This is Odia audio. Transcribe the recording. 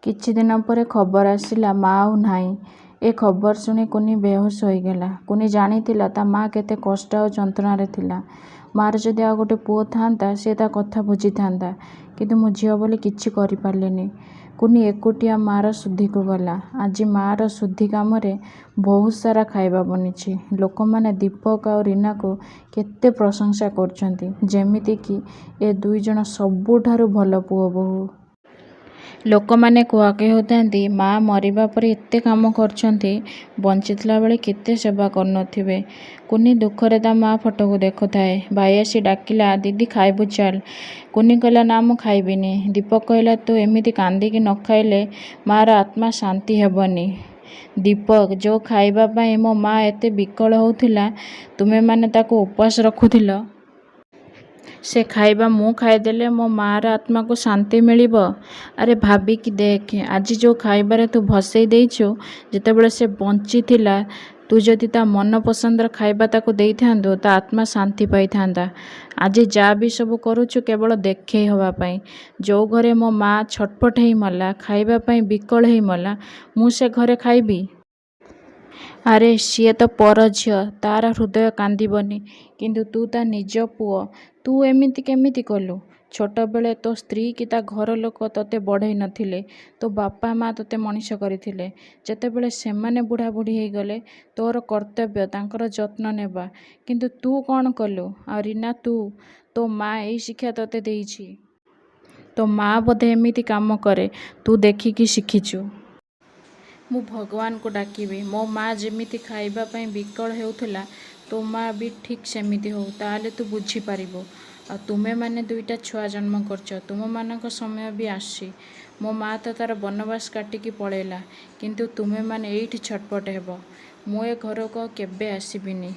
କିଛି ଦିନ ପରେ ଖବର ଆସିଲା ମା ଆଉ ନାହିଁ। ଏ ଖବର ଶୁଣି କୁନି ବେହୋସ ହୋଇଗଲା। କୁନି ଜାଣିଥିଲା ତା ମା କେତେ କଷ୍ଟ ଆଉ ଯନ୍ତ୍ରଣାରେ ଥିଲା। ମା'ର ଯଦି ଆଉ ଗୋଟେ ପୁଅ ଥାଆନ୍ତା ସେ ତା କଥା ବୁଝିଥାନ୍ତା, କିନ୍ତୁ ମୁଁ ଝିଅ ବୋଲି କିଛି କରିପାରିଲିନି। କୁନି ଏକୁଟିଆ ମା'ର ଶୁଦ୍ଧିକୁ ଗଲା। ଆଜି ମା'ର ଶୁଦ୍ଧି କାମରେ ବହୁତ ସାରା ଖାଇବା ବନିଛି। ଲୋକମାନେ ଦୀପକ ଆଉ ରୀନାକୁ କେତେ ପ୍ରଶଂସା କରୁଛନ୍ତି, ଯେମିତିକି ଏ ଦୁଇଜଣ ସବୁଠାରୁ ଭଲ ପୁଅ ବୋହୂ। ଲୋକମାନେ କୁହା କହୁଥାନ୍ତି ମା ମରିବା ପରେ ଏତେ କାମ କରୁଛନ୍ତି, ବଞ୍ଚିଥିଲା ବେଳେ କେତେ ସେବା କରୁନଥିବେ। କୁନି ଦୁଃଖରେ ତା ମା ଫଟୋକୁ ଦେଖୁଥାଏ। ଭାଇ ଆସି ଡାକିଲା, ଦିଦି ଖାଇବୁ ଚାଲ। କୁନି କହିଲା ନା ମୁଁ ଖାଇବିନି। ଦୀପକ କହିଲା ତୁ ଏମିତି କାନ୍ଦିକି ନ ଖାଇଲେ ମା'ର ଆତ୍ମା ଶାନ୍ତି ହେବନି। ଦୀପକ, ଯେଉଁ ଖାଇବା ପାଇଁ ମୋ ମା ଏତେ ବିକଳ ହେଉଥିଲା ତୁମେମାନେ ତାକୁ ଉପବାସ ରଖୁଥିଲ, ସେ ଖାଇବା ମୁଁ ଖାଇଦେଲେ ମୋ ମା'ର ଆତ୍ମାକୁ ଶାନ୍ତି ମିଳିବ? ଆରେ ଭାବିକି ଦେଖ, ଆଜି ଯେଉଁ ଖାଇବାରେ ତୁ ଭସେଇ ଦେଇଛୁ, ଯେତେବେଳେ ସେ ବଞ୍ଚିଥିଲା ତୁ ଯଦି ତା ମନ ପସନ୍ଦର ଖାଇବା ତାକୁ ଦେଇଥାନ୍ତୁ ତା ଆତ୍ମା ଶାନ୍ତି ପାଇଥାନ୍ତା। ଆଜି ଯାହା ବି ସବୁ କରୁଛୁ କେବଳ ଦେଖେଇ ହେବା ପାଇଁ। ଯେଉଁ ଘରେ ମୋ ମା ଛଟପଟ ହେଇ ମଲା, ଖାଇବା ପାଇଁ ବିକଳ ହେଇ ମଲା, ମୁଁ ସେ ଘରେ ଖାଇବି? ଆରେ ସିଏ ତ ପର ଝିଅ, ତାର ହୃଦୟ କାନ୍ଦିବନି, କିନ୍ତୁ ତୁ ତା ନିଜ ପୁଅ, ତୁ ଏମିତି କେମିତି କଲୁ? ଛୋଟବେଳେ ତୋ ସ୍ତ୍ରୀ କି ତା ଘର ଲୋକ ତୋତେ ବଢ଼େଇ ନଥିଲେ, ତୋ ବାପା ମା ତୋତେ ମଣିଷ କରିଥିଲେ। ଯେତେବେଳେ ସେମାନେ ବୁଢ଼ା ବୁଢ଼ୀ ହେଇଗଲେ ତୋର କର୍ତ୍ତବ୍ୟ ତାଙ୍କର ଯତ୍ନ ନେବା, କିନ୍ତୁ ତୁ କ'ଣ କଲୁ? ଆଉ ରୀନା, ତୋ ମା ଏଇ ଶିକ୍ଷା ତୋତେ ଦେଇଛି? ତୋ ମା ବୋଧେ ଏମିତି କାମ କରେ, ତୁ ଦେଖିକି ଶିଖିଛୁ। ମୁଁ ଭଗବାନଙ୍କୁ ଡାକିବି ମୋ ମା ଯେମିତି ଖାଇବା ପାଇଁ ବିକଳ ହେଉଥିଲା ତୋ ମା ବି ଠିକ୍ ସେମିତି ହଉ, ତାହେଲେ ତୁ ବୁଝିପାରିବୁ। ଆଉ ତୁମେମାନେ ଦୁଇଟା ଛୁଆ ଜନ୍ମ କରିଛ, ତୁମମାନଙ୍କ ସମୟ ବି ଆସୁଛି। ମୋ ମା ତ ତାର ବନବାସ କାଟିକି ପଳେଇଲା, କିନ୍ତୁ ତୁମେମାନେ ଏଇଠି ଛଟପଟ ହେବ। ମୁଁ ଏ ଘରକୁ ଆଉ କେବେ ଆସିବିନି।